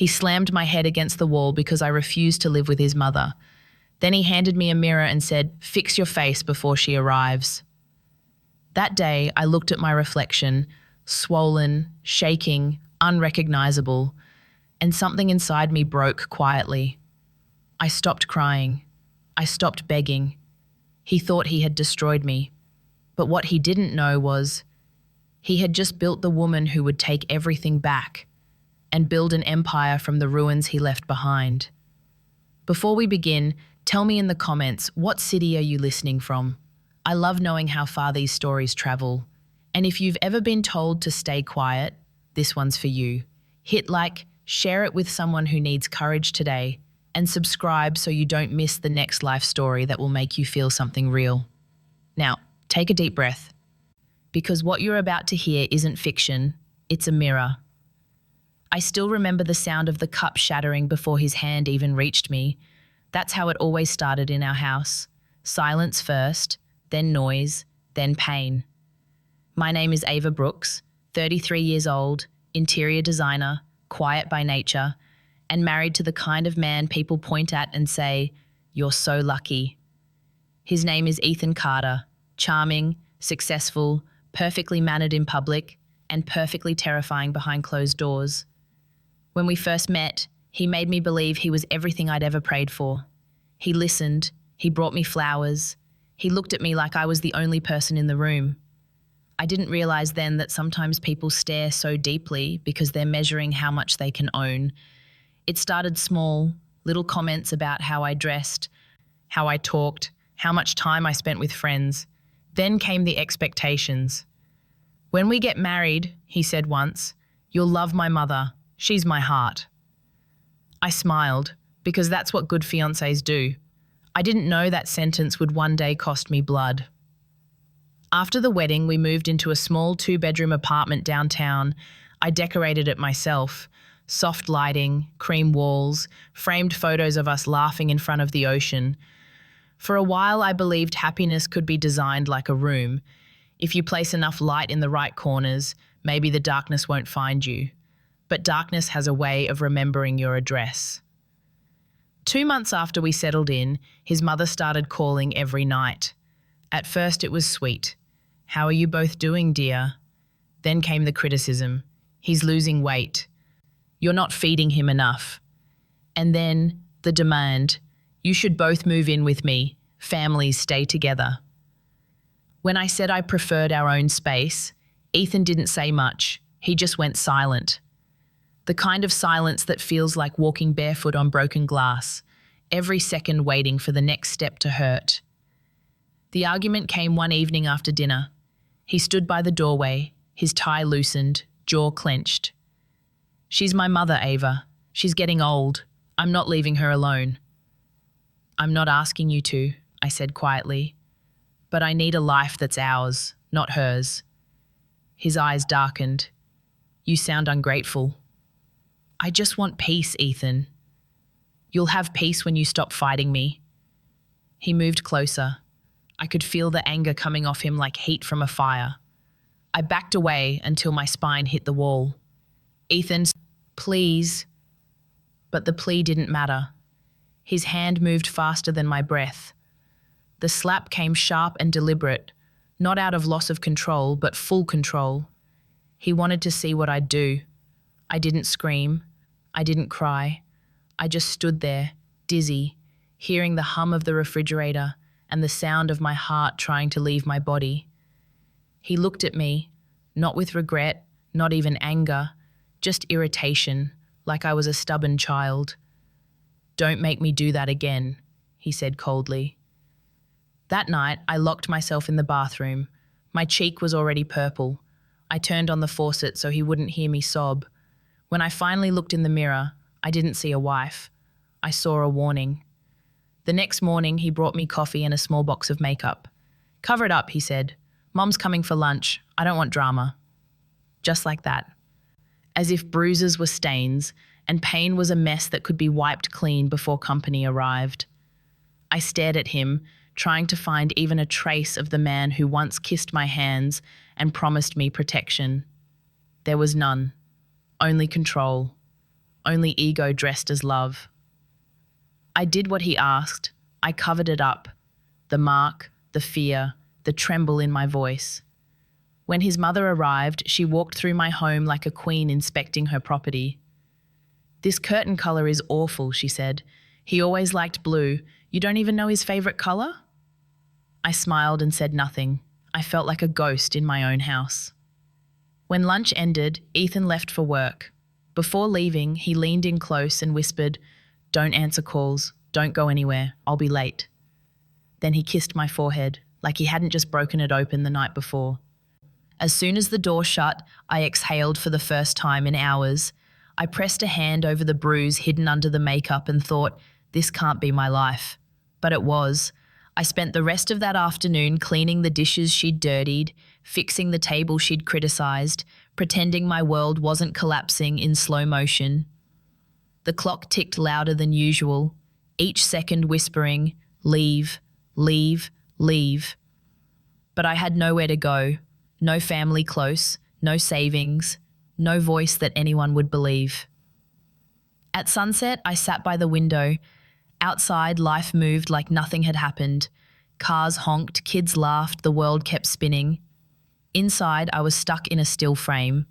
He slammed my head against the wall because I refused to live with his mother. Then he handed me a mirror and said, "Fix your face before she arrives." That day, I looked at my reflection, swollen, shaking, unrecognizable, and something inside me broke quietly. I stopped crying. I stopped begging. He thought he had destroyed me. But what he didn't know was he had just built the woman who would take everything back and build an empire from the ruins he left behind. Before we begin, tell me in the comments, what city are you listening from? I love knowing how far these stories travel. And if you've ever been told to stay quiet, this one's for you. Hit like, share it with someone who needs courage today, and subscribe so you don't miss the next life story that will make you feel something real. Now, take a deep breath, because what you're about to hear isn't fiction, it's a mirror. I still remember the sound of the cup shattering before his hand even reached me. That's how it always started in our house. Silence first, then noise, then pain. My name is Ava Brooks, 33 years old, interior designer, quiet by nature, and married to the kind of man people point at and say, "You're so lucky." His name is Ethan Carter, charming, successful, perfectly mannered in public, and perfectly terrifying behind closed doors. When we first met, he made me believe he was everything I'd ever prayed for. He listened, he brought me flowers, he looked at me like I was the only person in the room. I didn't realize then that sometimes people stare so deeply because they're measuring how much they can own. It started small, little comments about how I dressed, how I talked, how much time I spent with friends. Then came the expectations. "When we get married," he said once, "you'll love my mother. She's my heart." I smiled, because that's what good fiancés do. I didn't know that sentence would one day cost me blood. After the wedding, we moved into a small 2-bedroom apartment downtown. I decorated it myself. Soft lighting, cream walls, framed photos of us laughing in front of the ocean. For a while, I believed happiness could be designed like a room. If you place enough light in the right corners, maybe the darkness won't find you. But darkness has a way of remembering your address. 2 months after we settled in, his mother started calling every night. At first it was sweet. "How are you both doing, dear?" Then came the criticism. "He's losing weight. You're not feeding him enough." And then the demand. "You should both move in with me. Families stay together." When I said I preferred our own space, Ethan didn't say much. He just went silent. The kind of silence that feels like walking barefoot on broken glass, every second waiting for the next step to hurt. The argument came one evening after dinner. He stood by the doorway, his tie loosened, jaw clenched. "She's my mother, Ava. She's getting old. I'm not leaving her alone." "I'm not asking you to," I said quietly. "But I need a life that's ours, not hers." His eyes darkened. "You sound ungrateful." "I just want peace, Ethan." "You'll have peace when you stop fighting me." He moved closer. I could feel the anger coming off him like heat from a fire. I backed away until my spine hit the wall. "Ethan, please." But the plea didn't matter. His hand moved faster than my breath. The slap came sharp and deliberate, not out of loss of control, but full control. He wanted to see what I'd do. I didn't scream. I didn't cry. I just stood there, dizzy, hearing the hum of the refrigerator and the sound of my heart trying to leave my body. He looked at me, not with regret, not even anger, just irritation, like I was a stubborn child. "Don't make me do that again," he said coldly. That night, I locked myself in the bathroom. My cheek was already purple. I turned on the faucet so he wouldn't hear me sob. When I finally looked in the mirror, I didn't see a wife. I saw a warning. The next morning, he brought me coffee and a small box of makeup. "Cover it up," he said. "Mom's coming for lunch. I don't want drama." Just like that. As if bruises were stains and pain was a mess that could be wiped clean before company arrived. I stared at him, trying to find even a trace of the man who once kissed my hands and promised me protection. There was none. Only control. only ego dressed as love. I did what he asked. I covered it up. The mark, the fear, the tremble in my voice. When his mother arrived, she walked through my home like a queen inspecting her property. "This curtain colour is awful," she said. "He always liked blue. You don't even know his favourite colour?" I smiled and said nothing. I felt like a ghost in my own house. When lunch ended, Ethan left for work. Before leaving, he leaned in close and whispered, "Don't answer calls. Don't go anywhere. I'll be late." Then he kissed my forehead, like he hadn't just broken it open the night before. As soon as the door shut, I exhaled for the first time in hours. I pressed a hand over the bruise hidden under the makeup and thought, this can't be my life. But it was. I spent the rest of that afternoon cleaning the dishes she'd dirtied, fixing the table she'd criticised, pretending my world wasn't collapsing in slow motion. The clock ticked louder than usual, each second whispering, "Leave, leave, leave." But I had nowhere to go, no family close, no savings, no voice that anyone would believe. At sunset, I sat by the window. Outside, life moved like nothing had happened. Cars honked, kids laughed, the world kept spinning. Inside, I was stuck in a still frame.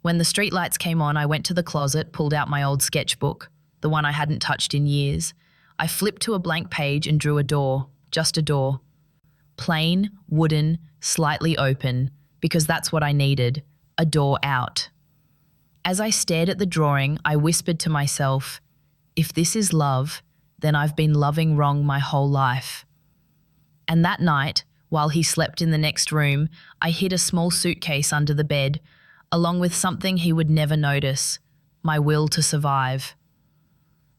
When the streetlights came on, I went to the closet, pulled out my old sketchbook, the one I hadn't touched in years. I flipped to a blank page and drew a door, just a door. Plain, wooden, slightly open, because that's what I needed, a door out. As I stared at the drawing, I whispered to myself, if this is love, then I've been loving wrong my whole life. And that night, while he slept in the next room, I hid a small suitcase under the bed, along with something he would never notice, my will to survive.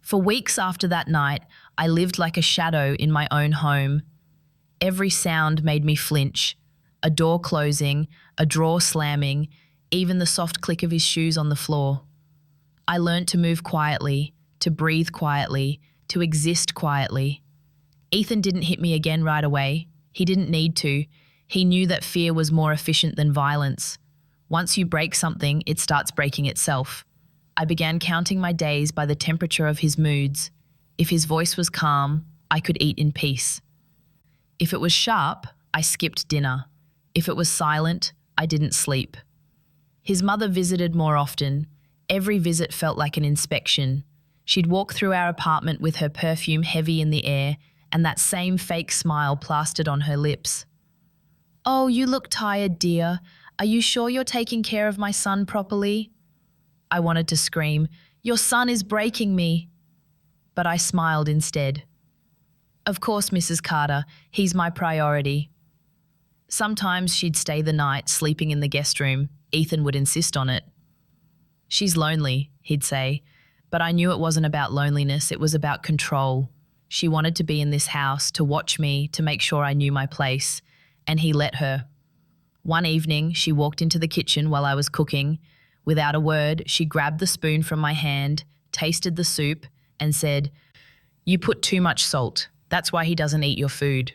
For weeks after that night, I lived like a shadow in my own home. Every sound made me flinch, a door closing, a drawer slamming, even the soft click of his shoes on the floor. I learned to move quietly, to breathe quietly, to exist quietly. Ethan didn't hit me again right away. He didn't need to. He knew that fear was more efficient than violence. Once you break something, it starts breaking itself. I began counting my days by the temperature of his moods. If his voice was calm, I could eat in peace. If it was sharp, I skipped dinner. If it was silent, I didn't sleep. His mother visited more often. Every visit felt like an inspection. She'd walk through our apartment with her perfume heavy in the air and that same fake smile plastered on her lips. "Oh, you look tired, dear. Are you sure you're taking care of my son properly?" I wanted to scream, "Your son is breaking me." But I smiled instead. "Of course, Mrs. Carter, he's my priority." Sometimes she'd stay the night, sleeping in the guest room. Ethan would insist on it. "She's lonely," he'd say, but I knew it wasn't about loneliness, it was about control. She wanted to be in this house, to watch me, to make sure I knew my place, and he let her. One evening, she walked into the kitchen while I was cooking. Without a word, she grabbed the spoon from my hand, tasted the soup, and said, "You put too much salt. That's why he doesn't eat your food."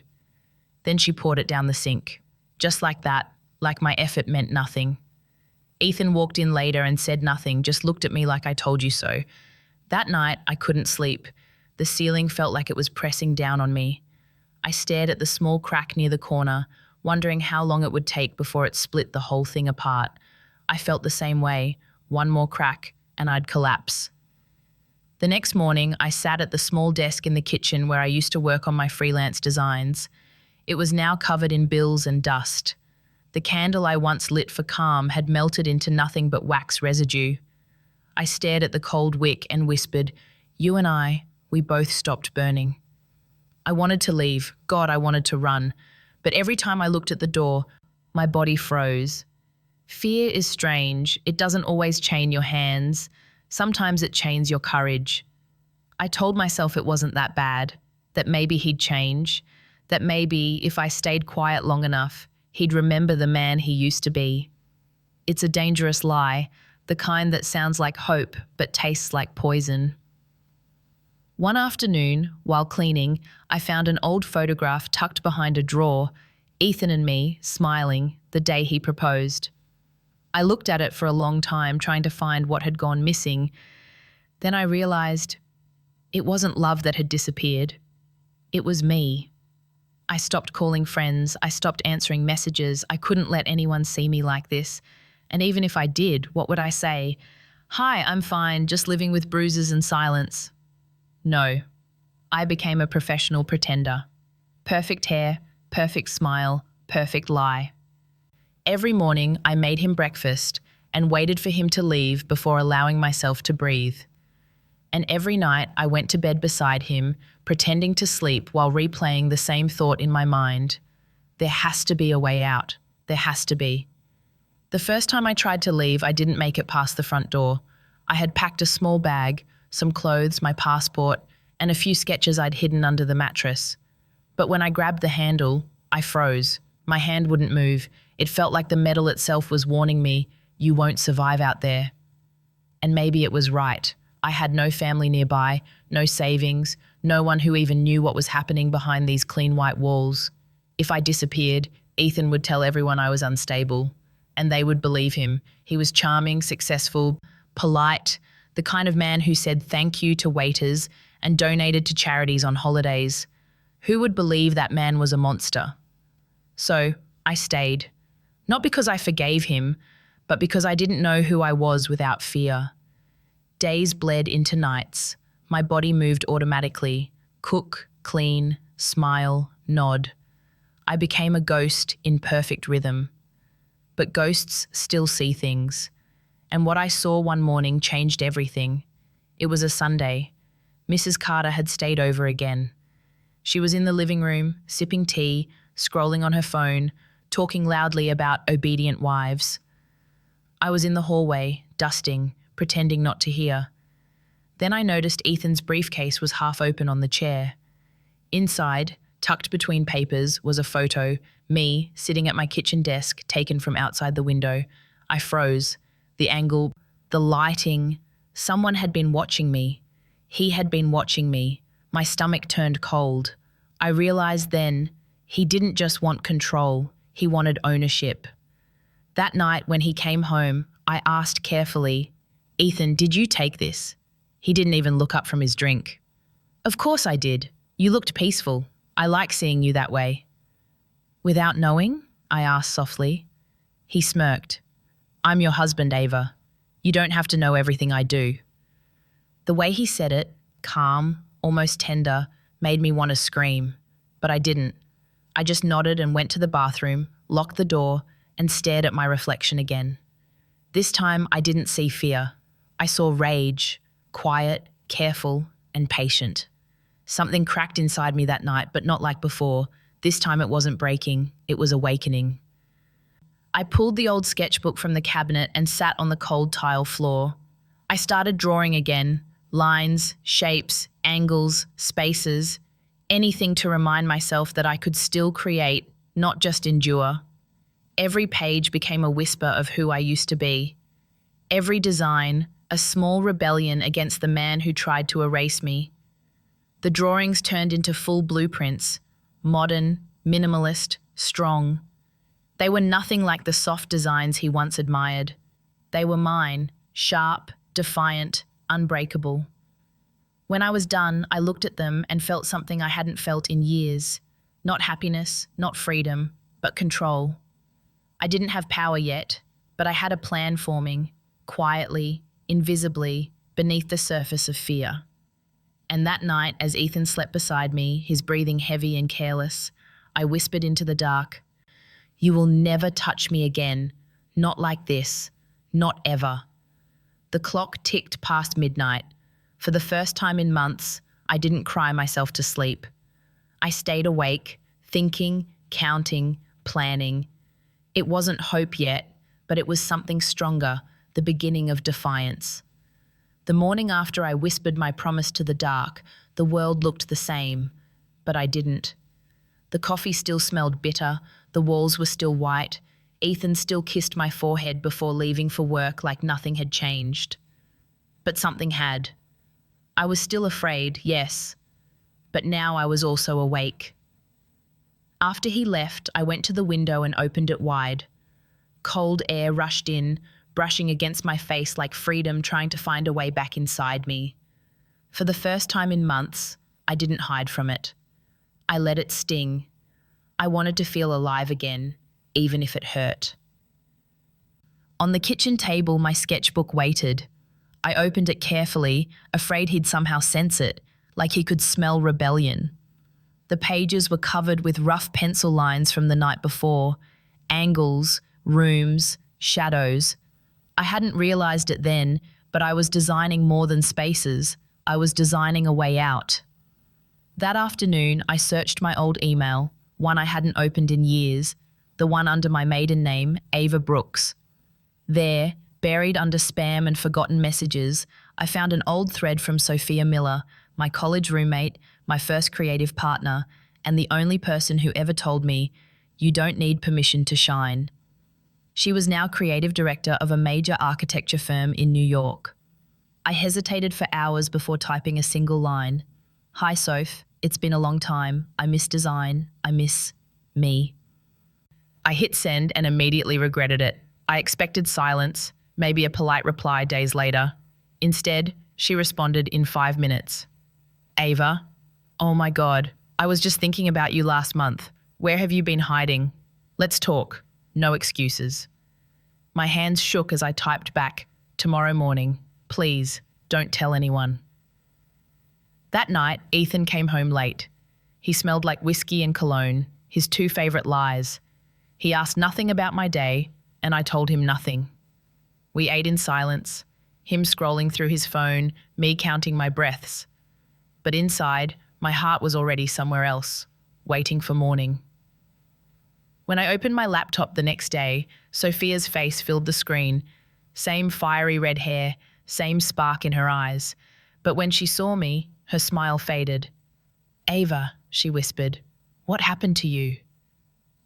Then she poured it down the sink. Just like that, like my effort meant nothing. Ethan walked in later and said nothing, just looked at me like I told you so. That night, I couldn't sleep. The ceiling felt like it was pressing down on me. I stared at the small crack near the corner, wondering how long it would take before it split the whole thing apart. I felt the same way. One more crack, and I'd collapse. The next morning, I sat at the small desk in the kitchen where I used to work on my freelance designs. It was now covered in bills and dust. The candle I once lit for calm had melted into nothing but wax residue. I stared at the cold wick and whispered, "You and I, we both stopped burning." I wanted to leave. God, I wanted to run. But every time I looked at the door, my body froze. Fear is strange. It doesn't always chain your hands. Sometimes it chains your courage. I told myself it wasn't that bad, that maybe he'd change, that maybe if I stayed quiet long enough, he'd remember the man he used to be. It's a dangerous lie, the kind that sounds like hope but tastes like poison. One afternoon, while cleaning, I found an old photograph tucked behind a drawer, Ethan and me, smiling, the day he proposed. I looked at it for a long time, trying to find what had gone missing, Then I realized it wasn't love that had disappeared. It was me. I stopped calling friends. I stopped answering messages. I couldn't let anyone see me like this. And even if I did, what would I say? Hi, I'm fine, just living with bruises and silence. No. I became a professional pretender. Perfect hair, perfect smile, perfect lie. Every morning, I made him breakfast and waited for him to leave before allowing myself to breathe. And every night, I went to bed beside him, pretending to sleep while replaying the same thought in my mind. There has to be a way out. There has to be. The first time I tried to leave, I didn't make it past the front door. I had packed a small bag, some clothes, my passport, and a few sketches I'd hidden under the mattress. But when I grabbed the handle, I froze. My hand wouldn't move. It felt like the metal itself was warning me, you won't survive out there. And maybe it was right. I had no family nearby, no savings, no one who even knew what was happening behind these clean white walls. If I disappeared, Ethan would tell everyone I was unstable. And they would believe him. He was charming, successful, polite, the kind of man who said thank you to waiters and donated to charities on holidays. Who would believe that man was a monster? So I stayed. Not because I forgave him, but because I didn't know who I was without fear. Days bled into nights. My body moved automatically. Cook, clean, smile, nod. I became a ghost in perfect rhythm. But ghosts still see things. And what I saw one morning changed everything. It was a Sunday. Mrs. Carter had stayed over again. She was in the living room, sipping tea, scrolling on her phone, talking loudly about obedient wives. I was in the hallway, dusting, pretending not to hear. Then I noticed Ethan's briefcase was half open on the chair. Inside, tucked between papers, was a photo, me sitting at my kitchen desk, taken from outside the window. I froze. The angle, the lighting. Someone had been watching me. He had been watching me. My stomach turned cold. I realized then he didn't just want control. He wanted ownership. That night when he came home, I asked carefully, Ethan, did you take this? He didn't even look up from his drink. Of course I did. You looked peaceful. I like seeing you that way. Without knowing? I asked softly. He smirked. I'm your husband, Ava. You don't have to know everything I do. The way he said it, calm, almost tender, made me want to scream. But I didn't. I just nodded and went to the bathroom, locked the door, and stared at my reflection again. This time I didn't see fear. I saw rage, quiet, careful, and patient. Something cracked inside me that night, but not like before. This time it wasn't breaking, it was awakening. I pulled the old sketchbook from the cabinet and sat on the cold tile floor. I started drawing again, lines, shapes, angles, spaces, anything to remind myself that I could still create, not just endure. Every page became a whisper of who I used to be. Every design, a small rebellion against the man who tried to erase me. The drawings turned into full blueprints, modern, minimalist, strong. They were nothing like the soft designs he once admired. They were mine, sharp, defiant, unbreakable. When I was done, I looked at them and felt something I hadn't felt in years. Not happiness, not freedom, but control. I didn't have power yet, but I had a plan forming, quietly, invisibly, beneath the surface of fear. And that night, as Ethan slept beside me, his breathing heavy and careless, I whispered into the dark, "You will never touch me again. Not like this. Not ever." The clock ticked past midnight. For the first time in months, I didn't cry myself to sleep. I stayed awake, thinking, counting, planning. It wasn't hope yet, but it was something stronger, the beginning of defiance. The morning after I whispered my promise to the dark, the world looked the same, but I didn't. The coffee still smelled bitter, the walls were still white, Ethan still kissed my forehead before leaving for work like nothing had changed. But something had. I was still afraid, yes, but now I was also awake. After he left, I went to the window and opened it wide. Cold air rushed in, brushing against my face like freedom trying to find a way back inside me. For the first time in months, I didn't hide from it. I let it sting. I wanted to feel alive again, even if it hurt. On the kitchen table, my sketchbook waited. I opened it carefully, afraid he'd somehow sense it, like he could smell rebellion. The pages were covered with rough pencil lines from the night before, angles, rooms, shadows. I hadn't realized it then, but I was designing more than spaces. I was designing a way out. That afternoon, I searched my old email, one I hadn't opened in years, the one under my maiden name, Ava Brooks. There, buried under spam and forgotten messages, I found an old thread from Sophia Miller, my college roommate, my first creative partner, and the only person who ever told me, "You don't need permission to shine." She was now creative director of a major architecture firm in New York. I hesitated for hours before typing a single line. "Hi, Soph. It's been a long time. I miss design. I miss me." I hit send and immediately regretted it. I expected silence, maybe a polite reply days later. Instead, she responded in 5 minutes. "Ava, oh my God, I was just thinking about you last month. Where have you been hiding? Let's talk. No excuses." My hands shook as I typed back, "Tomorrow morning. Please, don't tell anyone." That night, Ethan came home late. He smelled like whiskey and cologne, his two favorite lies. He asked nothing about my day, and I told him nothing. We ate in silence, him scrolling through his phone, me counting my breaths. But inside, my heart was already somewhere else, waiting for morning. When I opened my laptop the next day, Sophia's face filled the screen. Same fiery red hair, same spark in her eyes. But when she saw me, her smile faded. "Ava," she whispered, "what happened to you?"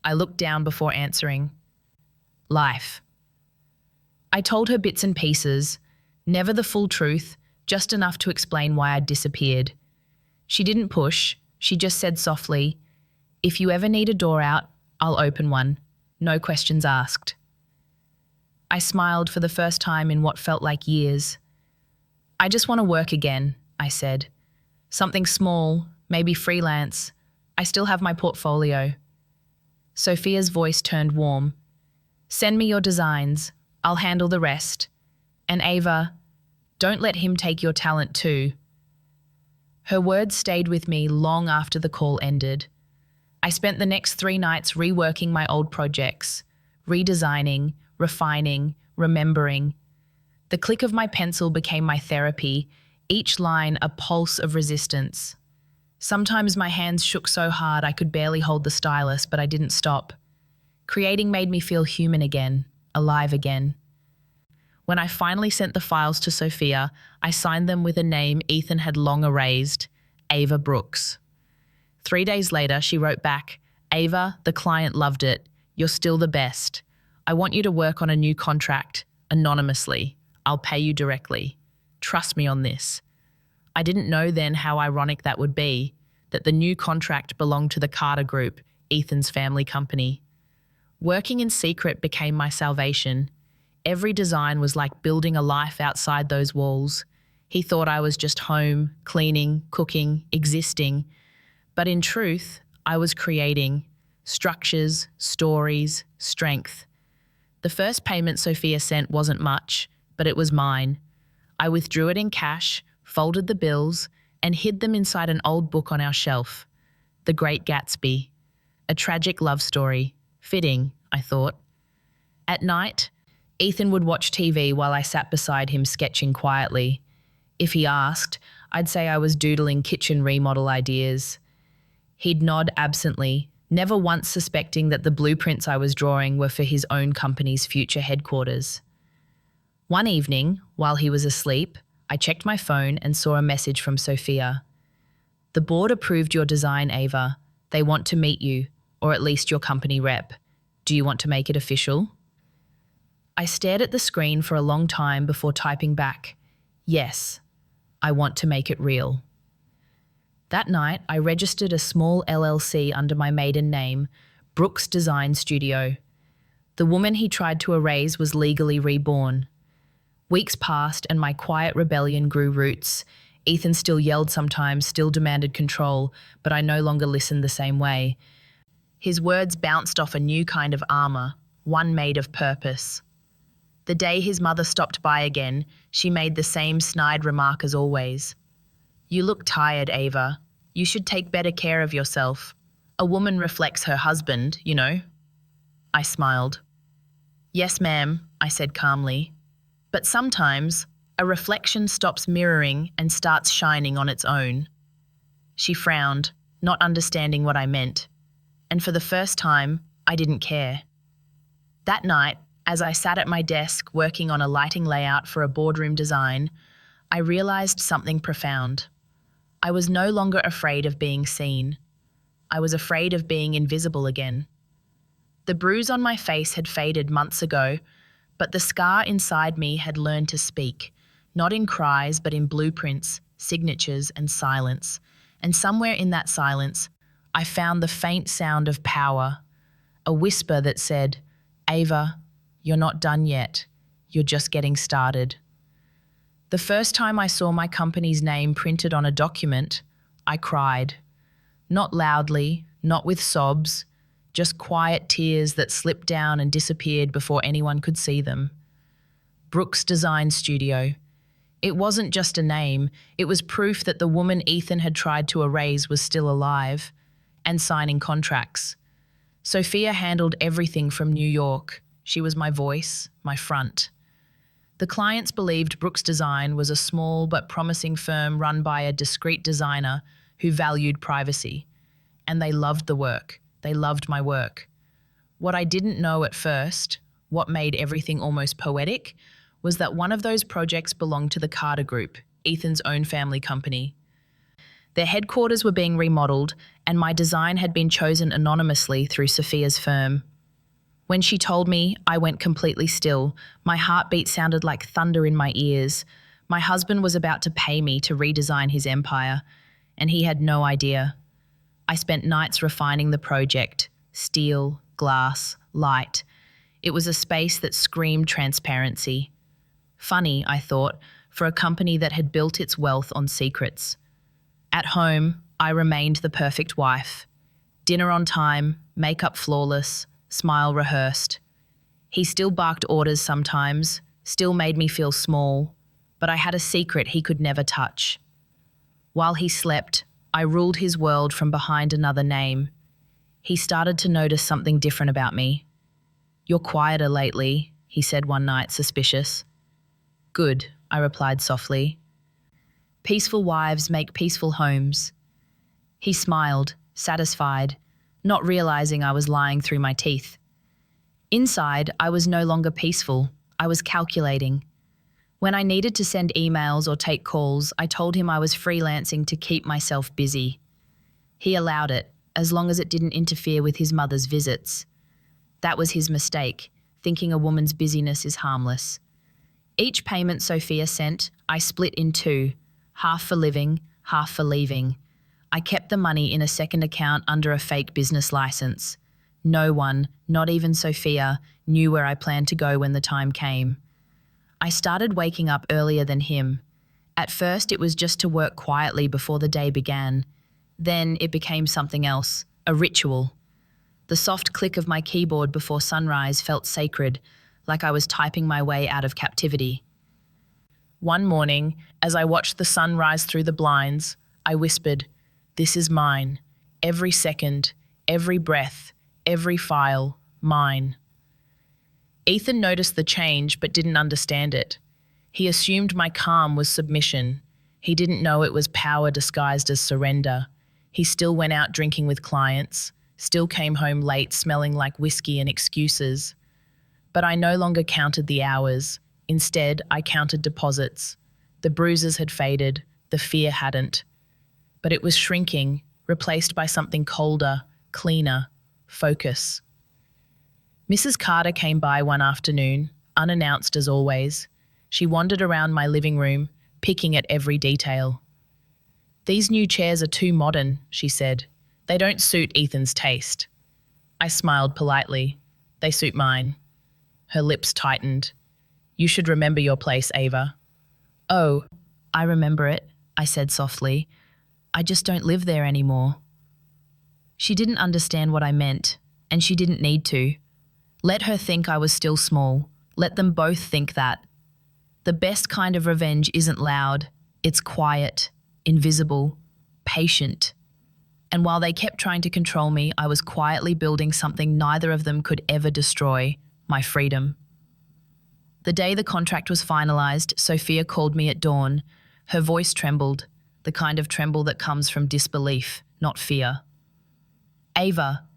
I looked down before answering. "Life." I told her bits and pieces, never the full truth, just enough to explain why I'd disappeared. She didn't push, she just said softly, "If you ever need a door out, I'll open one. No questions asked." I smiled for the first time in what felt like years. "I just want to work again," I said. "Something small, maybe freelance. I still have my portfolio." Sophia's voice turned warm. "Send me your designs. I'll handle the rest. And Ava, don't let him take your talent too." Her words stayed with me long after the call ended. I spent the next 3 nights reworking my old projects, redesigning, refining, remembering. The click of my pencil became my therapy, each line a pulse of resistance. Sometimes my hands shook so hard I could barely hold the stylus, but I didn't stop. Creating made me feel human again, alive again. When I finally sent the files to Sophia, I signed them with a name Ethan had long erased, Ava Brooks. 3 days later, she wrote back, "Ava, the client loved it. You're still the best. I want you to work on a new contract, anonymously. I'll pay you directly. Trust me on this." I didn't know then how ironic that would be, that the new contract belonged to the Carter Group, Ethan's family company. Working in secret became my salvation. Every design was like building a life outside those walls. He thought I was just home, cleaning, cooking, existing. But in truth, I was creating structures, stories, strength. The first payment Sophia sent wasn't much, but it was mine. I withdrew it in cash, folded the bills, and hid them inside an old book on our shelf. The Great Gatsby. A tragic love story. Fitting, I thought. At night, Ethan would watch TV while I sat beside him sketching quietly. If he asked, I'd say I was doodling kitchen remodel ideas. He'd nod absently, never once suspecting that the blueprints I was drawing were for his own company's future headquarters. One evening, while he was asleep, I checked my phone and saw a message from Sophia. "The board approved your design, Ava. They want to meet you, or at least your company rep. Do you want to make it official?" I stared at the screen for a long time before typing back, "Yes, I want to make it real." That night, I registered a small LLC under my maiden name, Brooks Design Studio. The woman he tried to erase was legally reborn. Weeks passed and my quiet rebellion grew roots. Ethan still yelled sometimes, still demanded control, but I no longer listened the same way. His words bounced off a new kind of armor, one made of purpose. The day his mother stopped by again, she made the same snide remark as always. "You look tired, Ava. You should take better care of yourself. A woman reflects her husband, you know." I smiled. "Yes, ma'am," I said calmly. "But sometimes a reflection stops mirroring and starts shining on its own." She frowned, not understanding what I meant. And for the first time, I didn't care. That night, as I sat at my desk working on a lighting layout for a boardroom design, I realized something profound. I was no longer afraid of being seen. I was afraid of being invisible again. The bruise on my face had faded months ago, but the scar inside me had learned to speak, not in cries but in blueprints, signatures, and silence. And somewhere in that silence, I found the faint sound of power, a whisper that said, "Ava, you're not done yet. You're just getting started." The first time I saw my company's name printed on a document, I cried. Not loudly, not with sobs, just quiet tears that slipped down and disappeared before anyone could see them. Brooks Design Studio. It wasn't just a name, it was proof that the woman Ethan had tried to erase was still alive and signing contracts. Sophia handled everything from New York. She was my voice, my front. The clients believed Brooks Design was a small but promising firm run by a discreet designer who valued privacy. And they loved the work. They loved my work. What I didn't know at first, what made everything almost poetic, was that one of those projects belonged to the Carter Group, Ethan's own family company. Their headquarters were being remodeled, and my design had been chosen anonymously through Sophia's firm. When she told me, I went completely still. My heartbeat sounded like thunder in my ears. My husband was about to pay me to redesign his empire, and he had no idea. I spent nights refining the project, steel, glass, light. It was a space that screamed transparency. Funny, I thought, for a company that had built its wealth on secrets. At home, I remained the perfect wife. Dinner on time, makeup flawless, smile rehearsed. He still barked orders sometimes, still made me feel small, but I had a secret he could never touch. While he slept, I ruled his world from behind another name. He started to notice something different about me. "You're quieter lately," he said one night, suspicious. "Good," I replied softly. "Peaceful wives make peaceful homes." He smiled, satisfied, not realizing I was lying through my teeth. Inside, I was no longer peaceful. I was calculating. When I needed to send emails or take calls, I told him I was freelancing to keep myself busy. He allowed it, as long as it didn't interfere with his mother's visits. That was his mistake, thinking a woman's busyness is harmless. Each payment Sophia sent, I split in two, half for living, half for leaving. I kept the money in a second account under a fake business license. No one, not even Sophia, knew where I planned to go when the time came. I started waking up earlier than him. At first, it was just to work quietly before the day began. Then it became something else, a ritual. The soft click of my keyboard before sunrise felt sacred, like I was typing my way out of captivity. One morning, as I watched the sun rise through the blinds, I whispered, "This is mine. Every second, every breath, every file, mine." Ethan noticed the change but didn't understand it. He assumed my calm was submission. He didn't know it was power disguised as surrender. He still went out drinking with clients, still came home late smelling like whiskey and excuses. But I no longer counted the hours. Instead, I counted deposits. The bruises had faded, the fear hadn't. But it was shrinking, replaced by something colder, cleaner, focus. Mrs. Carter came by one afternoon, unannounced as always. She wandered around my living room, picking at every detail. "These new chairs are too modern," she said. "They don't suit Ethan's taste." I smiled politely. "They suit mine." Her lips tightened. You should remember your place, Ava. Oh, I remember it, I said softly. I just don't live there anymore. She didn't understand what I meant, and she didn't need to. Let her think I was still small. Let them both think that. The best kind of revenge isn't loud. It's quiet, invisible, patient. And while they kept trying to control me, I was quietly building something neither of them could ever destroy, my freedom. The day the contract was finalized, Sophia called me at dawn. Her voice trembled, the kind of tremble that comes from disbelief, not fear. Ava,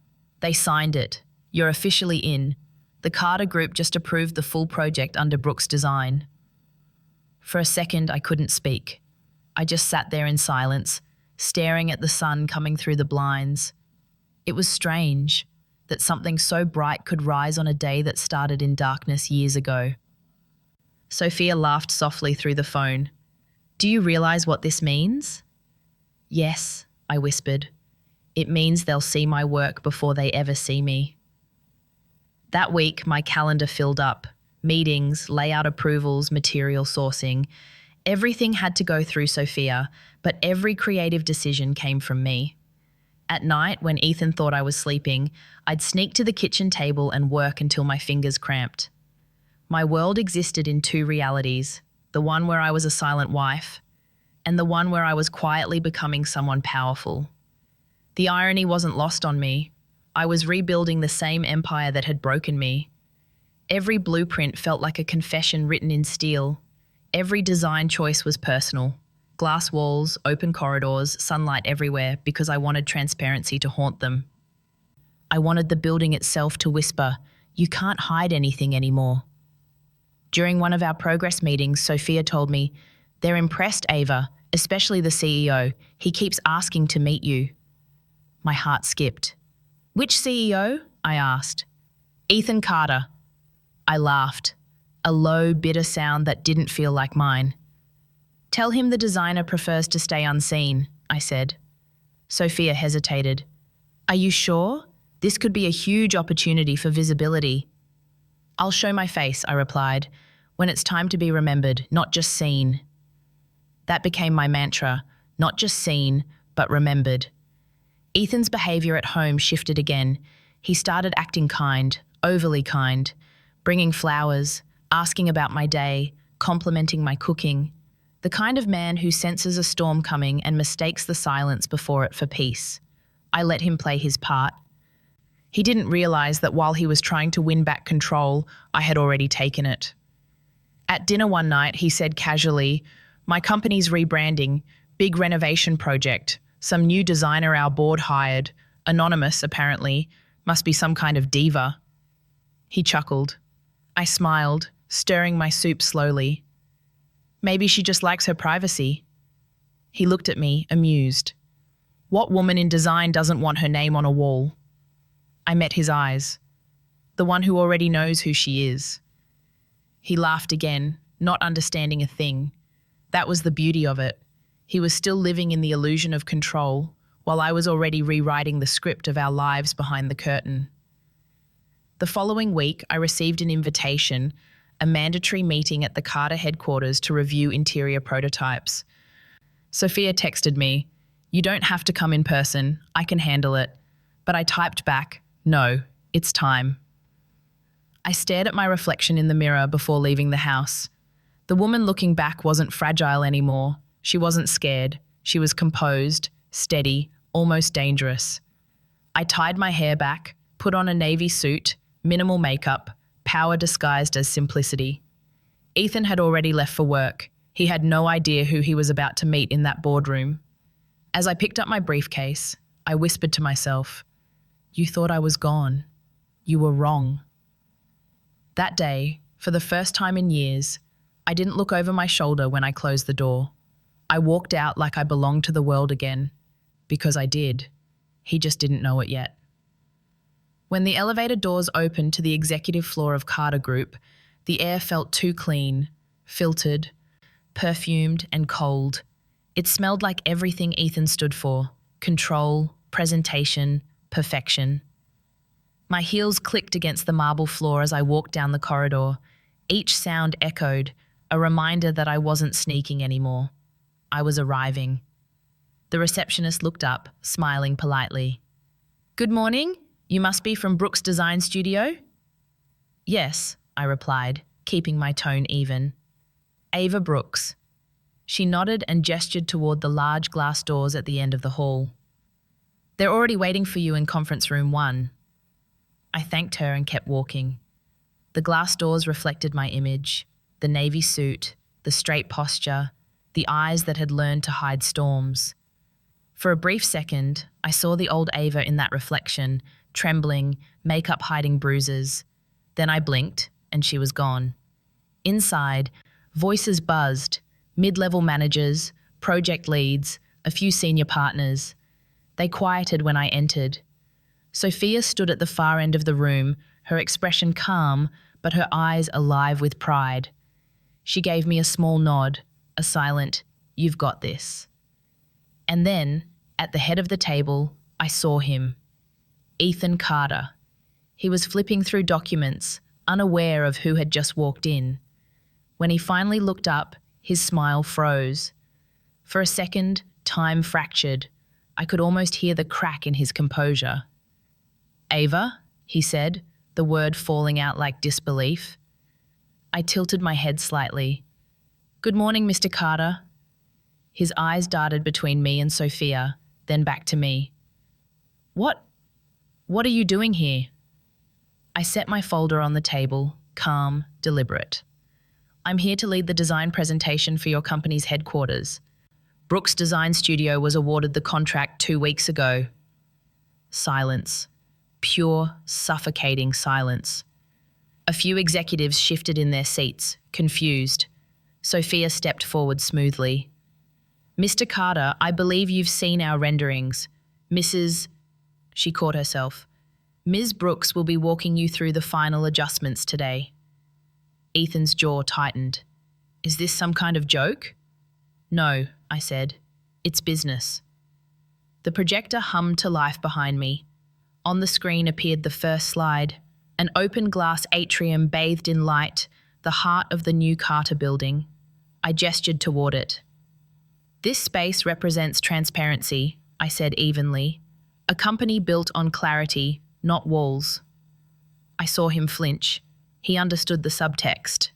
they signed it. You're officially in. The Carter Group just approved the full project under Brooks' design. For a second, I couldn't speak. I just sat there in silence, staring at the sun coming through the blinds. It was strange that something so bright could rise on a day that started in darkness years ago. Sophia laughed softly through the phone. Do you realize what this means? Yes, I whispered. It means they'll see my work before they ever see me. That week, my calendar filled up. Meetings, layout approvals, material sourcing. Everything had to go through Sophia, but every creative decision came from me. At night, when Ethan thought I was sleeping, I'd sneak to the kitchen table and work until my fingers cramped. My world existed in two realities, the one where I was a silent wife, and the one where I was quietly becoming someone powerful. The irony wasn't lost on me. I was rebuilding the same empire that had broken me. Every blueprint felt like a confession written in steel. Every design choice was personal. Glass walls, open corridors, sunlight everywhere, because I wanted transparency to haunt them. I wanted the building itself to whisper, "You can't hide anything anymore." During one of our progress meetings, Sophia told me, "They're impressed, Ava, especially the CEO. He keeps asking to meet you." My heart skipped. "Which CEO?" I asked. "Ethan Carter." I laughed, a low, bitter sound that didn't feel like mine. "Tell him the designer prefers to stay unseen," I said. Sophia hesitated. "Are you sure? This could be a huge opportunity for visibility." "I'll show my face," I replied, "when it's time to be remembered, not just seen." That became my mantra, not just seen, but remembered. Ethan's behavior at home shifted again. He started acting kind, overly kind, bringing flowers, asking about my day, complimenting my cooking. The kind of man who senses a storm coming and mistakes the silence before it for peace. I let him play his part. He didn't realize that while he was trying to win back control, I had already taken it. At dinner one night, he said casually, "My company's rebranding, big renovation project, some new designer our board hired, anonymous apparently, must be some kind of diva." He chuckled. I smiled, stirring my soup slowly. "Maybe she just likes her privacy." He looked at me, amused. "What woman in design doesn't want her name on a wall?" I met his eyes. "The one who already knows who she is." He laughed again, not understanding a thing. That was the beauty of it. He was still living in the illusion of control, while I was already rewriting the script of our lives behind the curtain. The following week, I received an invitation, a mandatory meeting at the Carter headquarters to review interior prototypes. Sophia texted me, "You don't have to come in person, I can handle it." But I typed back, "No, it's time." I stared at my reflection in the mirror before leaving the house. The woman looking back wasn't fragile anymore. She wasn't scared. She was composed, steady, almost dangerous. I tied my hair back, put on a navy suit, minimal makeup, power disguised as simplicity. Ethan had already left for work. He had no idea who he was about to meet in that boardroom. As I picked up my briefcase, I whispered to myself, "You thought I was gone. You were wrong." That day, for the first time in years, I didn't look over my shoulder when I closed the door. I walked out like I belonged to the world again, because I did. He just didn't know it yet. When the elevator doors opened to the executive floor of Carter Group, the air felt too clean, filtered, perfumed and cold. It smelled like everything Ethan stood for: control, presentation, perfection. My heels clicked against the marble floor as I walked down the corridor. Each sound echoed, a reminder that I wasn't sneaking anymore. I was arriving. The receptionist looked up, smiling politely. "Good morning. You must be from Brooks Design Studio?" "Yes," I replied, keeping my tone even. "Ava Brooks." She nodded and gestured toward the large glass doors at the end of the hall. "They're already waiting for you in conference room 1. I thanked her and kept walking. The glass doors reflected my image, the navy suit, the straight posture, the eyes that had learned to hide storms. For a brief second, I saw the old Ava in that reflection, trembling, makeup hiding bruises. Then I blinked, and she was gone. Inside, voices buzzed, mid-level managers, project leads, a few senior partners. They quieted when I entered. Sophia stood at the far end of the room, her expression calm, but her eyes alive with pride. She gave me a small nod, a silent, "You've got this." And then, at the head of the table, I saw him. Ethan Carter. He was flipping through documents, unaware of who had just walked in. When he finally looked up, his smile froze. For a second, time fractured. I could almost hear the crack in his composure. "Ava," he said, the word falling out like disbelief. I tilted my head slightly. "Good morning, Mr. Carter." His eyes darted between me and Sophia, then back to me. What are you doing here?" I set my folder on the table, calm, deliberate. "I'm here to lead the design presentation for your company's headquarters. Brooks Design Studio was awarded the contract 2 weeks ago." Silence. Pure, suffocating silence. A few executives shifted in their seats, confused. Sophia stepped forward smoothly. "Mr. Carter, I believe you've seen our renderings. Mrs." She caught herself. "Ms. Brooks will be walking you through the final adjustments today." Ethan's jaw tightened. "Is this some kind of joke?" "No," I said. "It's business." The projector hummed to life behind me. On the screen appeared the first slide, an open glass atrium bathed in light, the heart of the new Carter building. I gestured toward it. "This space represents transparency," I said evenly. "A company built on clarity, not walls." I saw him flinch. He understood the subtext.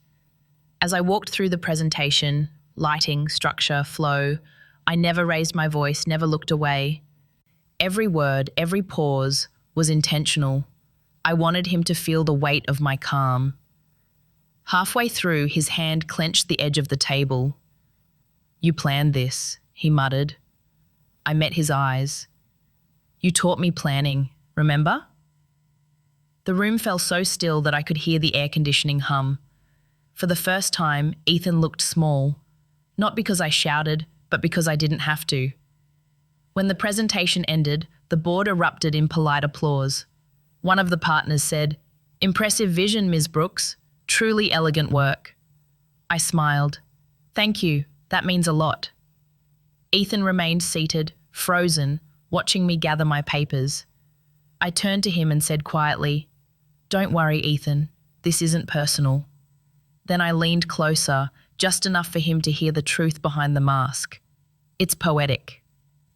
As I walked through the presentation, lighting, structure, flow, I never raised my voice, never looked away. Every word, every pause was intentional. I wanted him to feel the weight of my calm. Halfway through, his hand clenched the edge of the table. "You planned this," he muttered. I met his eyes. "You taught me planning, remember?" The room fell so still that I could hear the air conditioning hum. For the first time, Ethan looked small. Not because I shouted, but because I didn't have to. When the presentation ended, the board erupted in polite applause. One of the partners said, "Impressive vision, Ms. Brooks. Truly elegant work." I smiled. "Thank you. That means a lot." Ethan remained seated, frozen, watching me gather my papers. I turned to him and said quietly, "Don't worry, Ethan. This isn't personal." Then I leaned closer, just enough for him to hear the truth behind the mask. "It's poetic."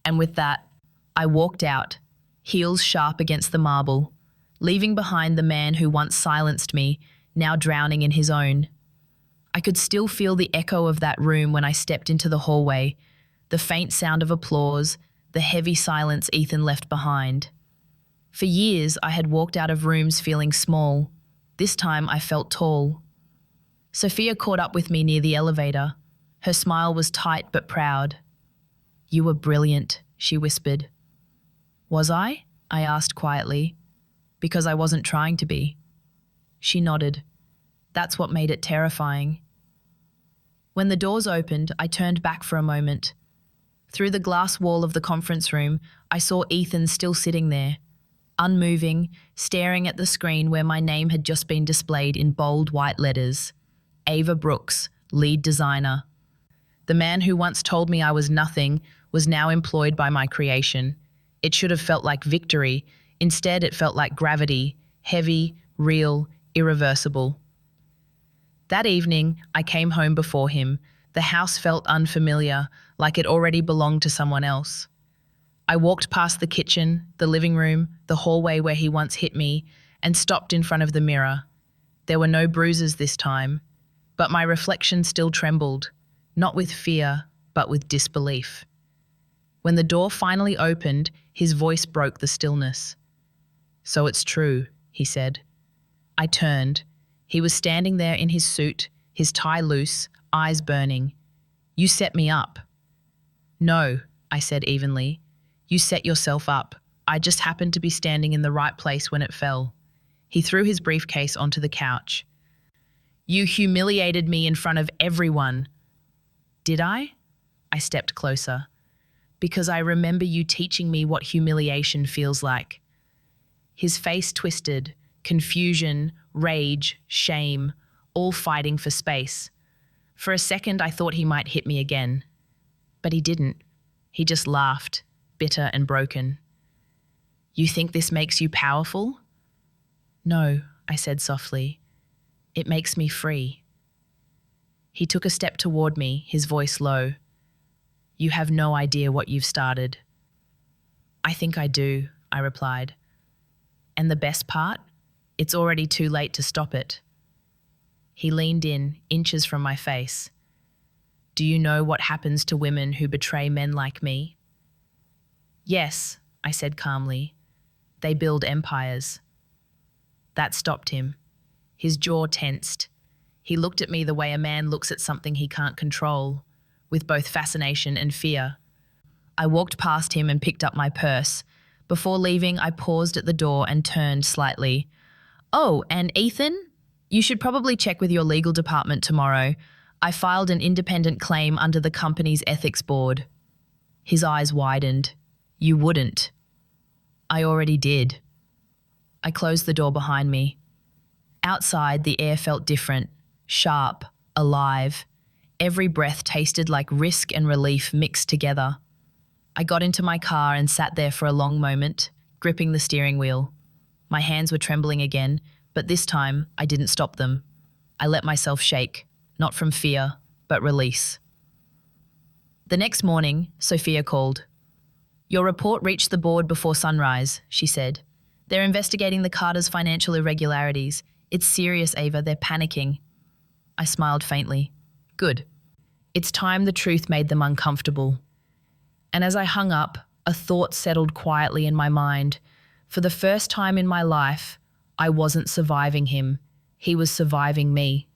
And with that, I walked out, heels sharp against the marble, leaving behind the man who once silenced me, now drowning in his own. I could still feel the echo of that room when I stepped into the hallway, the faint sound of applause, the heavy silence Ethan left behind. For years, I had walked out of rooms feeling small. This time, I felt tall. Sophia caught up with me near the elevator. Her smile was tight but proud. "You were brilliant," she whispered. "Was I?" I asked quietly. "Because I wasn't trying to be." She nodded. That's what made it terrifying. When the doors opened, I turned back for a moment. Through the glass wall of the conference room, I saw Ethan still sitting there, unmoving, staring at the screen where my name had just been displayed in bold white letters. Ava Brooks, lead designer. The man who once told me I was nothing was now employed by my creation. It should have felt like victory. Instead, it felt like gravity. heavy, real, irreversible. That evening, I came home before him. The house felt unfamiliar, like it already belonged to someone else. I walked past the kitchen, the living room, the hallway where he once hit me, and stopped in front of the mirror. There were no bruises this time, but my reflection still trembled, not with fear, but with disbelief. When the door finally opened, his voice broke the stillness. "So it's true," he said. I turned. He was standing there in his suit, his tie loose, eyes burning. "You set me up." "No," I said evenly. "You set yourself up. I just happened to be standing in the right place when it fell." He threw his briefcase onto the couch. "You humiliated me in front of everyone." "Did I?" I stepped closer. "Because I remember you teaching me what humiliation feels like." His face twisted, confusion, rage, shame, all fighting for space. For a second, I thought he might hit me again. But he didn't. He just laughed, bitter and broken. "You think this makes you powerful?" "No," I said softly. "It makes me free." He took a step toward me, his voice low. "You have no idea what you've started." "I think I do," I replied. "And the best part? It's already too late to stop it." He leaned in, inches from my face. "Do you know what happens to women who betray men like me?" "Yes," I said calmly. "They build empires." That stopped him. His jaw tensed. He looked at me the way a man looks at something he can't control, with both fascination and fear. I walked past him and picked up my purse. Before leaving, I paused at the door and turned slightly. "Oh, and Ethan? You should probably check with your legal department tomorrow. I filed an independent claim under the company's ethics board." His eyes widened. "You wouldn't." "I already did." I closed the door behind me. Outside, the air felt different, sharp, alive. Every breath tasted like risk and relief mixed together. I got into my car and sat there for a long moment, gripping the steering wheel. My hands were trembling again, but this time I didn't stop them. I let myself shake, not from fear, but release. The next morning, Sophia called. "Your report reached the board before sunrise," she said. "They're investigating the Carters' financial irregularities. It's serious, Ava. They're panicking." I smiled faintly. "Good. It's time the truth made them uncomfortable." And as I hung up, a thought settled quietly in my mind. For the first time in my life, I wasn't surviving him. He was surviving me.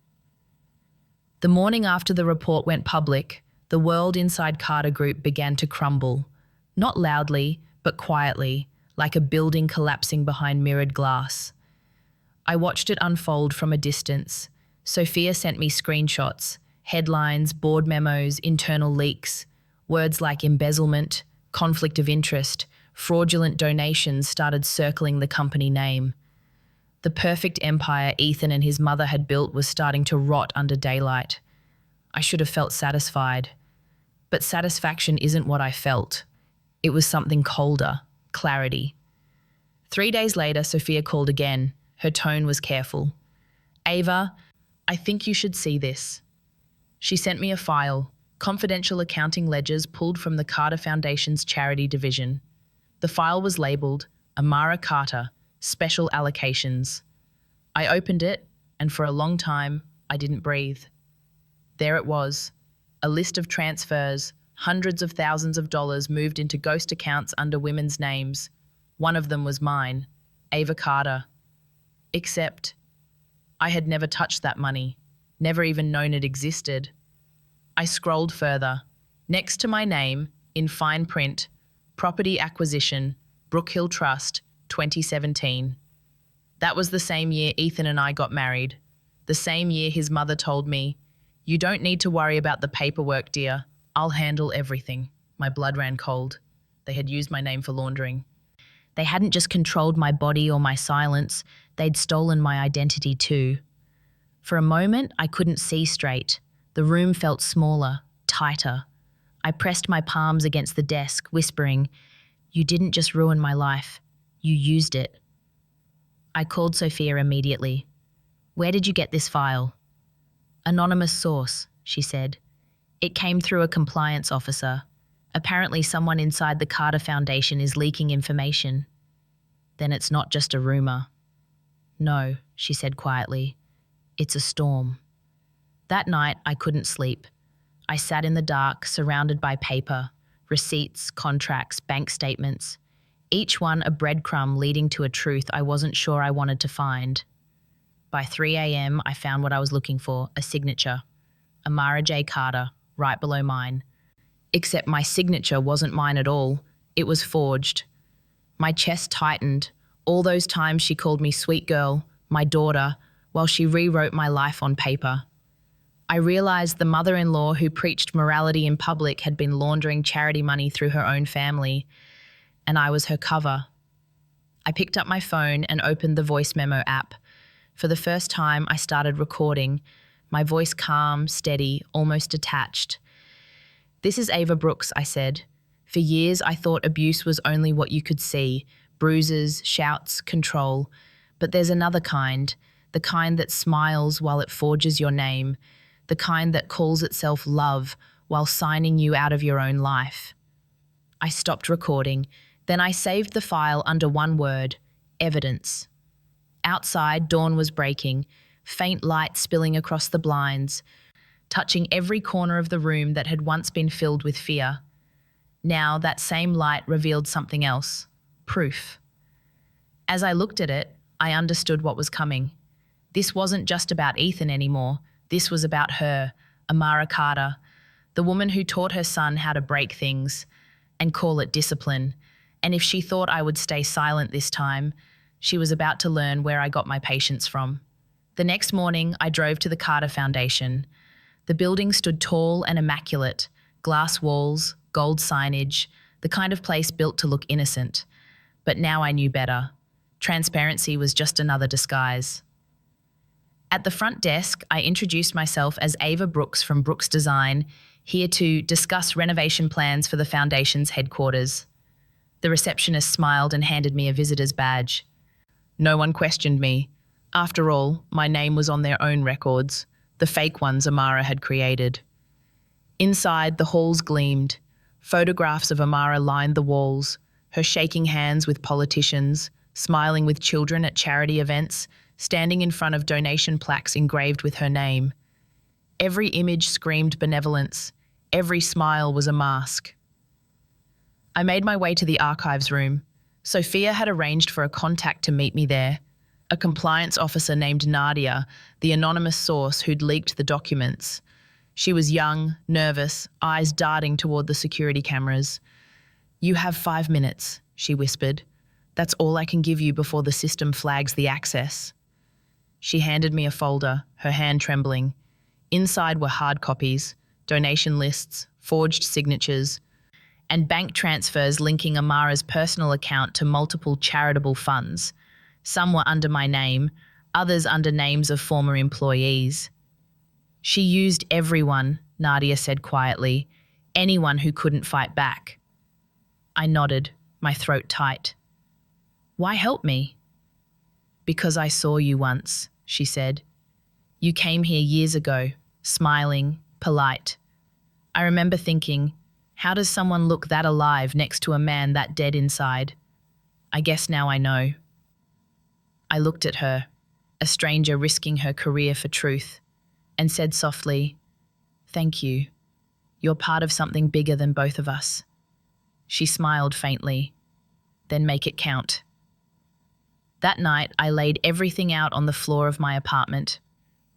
The morning after the report went public, the world inside Carter Group began to crumble. Not loudly, but quietly, like a building collapsing behind mirrored glass. I watched it unfold from a distance. Sophia sent me screenshots, headlines, board memos, internal leaks. Words like embezzlement, conflict of interest, fraudulent donations started circling the company name. The perfect empire Ethan and his mother had built was starting to rot under daylight. I should have felt satisfied. But satisfaction isn't what I felt. It was something colder, clarity. 3 days later, Sophia called again. Her tone was careful. "Ava, I think you should see this." She sent me a file, confidential accounting ledgers pulled from the Carter Foundation's charity division. The file was labeled Amara Carter, Special Allocations. I opened it, and for a long time, I didn't breathe. There it was, a list of transfers, hundreds of thousands of dollars moved into ghost accounts under women's names. One of them was mine, Ava Carter. Except, I had never touched that money, never even known it existed. I scrolled further. Next to my name, in fine print, Property Acquisition, Brookhill Trust, 2017. That was the same year Ethan and I got married. The same year his mother told me, "You don't need to worry about the paperwork, dear. I'll handle everything." My blood ran cold. They had used my name for laundering. They hadn't just controlled my body or my silence, they'd stolen my identity too. For a moment, I couldn't see straight. The room felt smaller, tighter. I pressed my palms against the desk, whispering, "You didn't just ruin my life. You used it." I called Sophia immediately. "Where did you get this file?" "Anonymous source," she said. "It came through a compliance officer. Apparently someone inside the Carter Foundation is leaking information." "Then it's not just a rumor." "No," she said quietly. "It's a storm." That night, I couldn't sleep. I sat in the dark, surrounded by paper, receipts, contracts, bank statements, each one a breadcrumb leading to a truth I wasn't sure I wanted to find. By 3 a.m., I found what I was looking for, a signature. Amara J. Carter, right below mine. Except my signature wasn't mine at all. It was forged. My chest tightened. All those times she called me sweet girl, my daughter, while she rewrote my life on paper. I realized the mother-in-law who preached morality in public had been laundering charity money through her own family, and I was her cover. I picked up my phone and opened the voice memo app. For the first time, I started recording, my voice calm, steady, almost detached. "This is Ava Brooks," I said. "For years, I thought abuse was only what you could see, bruises, shouts, control. But there's another kind, the kind that smiles while it forges your name, the kind that calls itself love while signing you out of your own life." I stopped recording. Then I saved the file under one word: evidence. Outside, dawn was breaking, faint light spilling across the blinds, touching every corner of the room that had once been filled with fear. Now that same light revealed something else: proof. As I looked at it, I understood what was coming. This wasn't just about Ethan anymore. This was about her, Amara Carter, the woman who taught her son how to break things and call it discipline. And if she thought I would stay silent this time, she was about to learn where I got my patience from. The next morning, I drove to the Carter Foundation. The building stood tall and immaculate, glass walls, gold signage, the kind of place built to look innocent. But now I knew better. Transparency was just another disguise. At the front desk, I introduced myself as Ava Brooks from Brooks Design, here to discuss renovation plans for the Foundation's headquarters. The receptionist smiled and handed me a visitor's badge. No one questioned me. After all, my name was on their own records, the fake ones Amara had created. Inside, the halls gleamed. Photographs of Amara lined the walls, her shaking hands with politicians, smiling with children at charity events, standing in front of donation plaques engraved with her name. Every image screamed benevolence. Every smile was a mask. I made my way to the archives room. Sophia had arranged for a contact to meet me there, a compliance officer named Nadia, the anonymous source who'd leaked the documents. She was young, nervous, eyes darting toward the security cameras. "You have 5 minutes," she whispered. "That's all I can give you before the system flags the access." She handed me a folder, her hand trembling. Inside were hard copies, donation lists, forged signatures, and bank transfers linking Amara's personal account to multiple charitable funds. Some were under my name, others under names of former employees. "She used everyone," Nadia said quietly, "anyone who couldn't fight back." I nodded, my throat tight. "Why help me?" "Because I saw you once," she said. "You came here years ago, smiling, polite. I remember thinking, how does someone look that alive next to a man that dead inside? I guess now I know." I looked at her, a stranger risking her career for truth, and said softly, "Thank you. You're part of something bigger than both of us." She smiled faintly. "Then make it count." That night, I laid everything out on the floor of my apartment.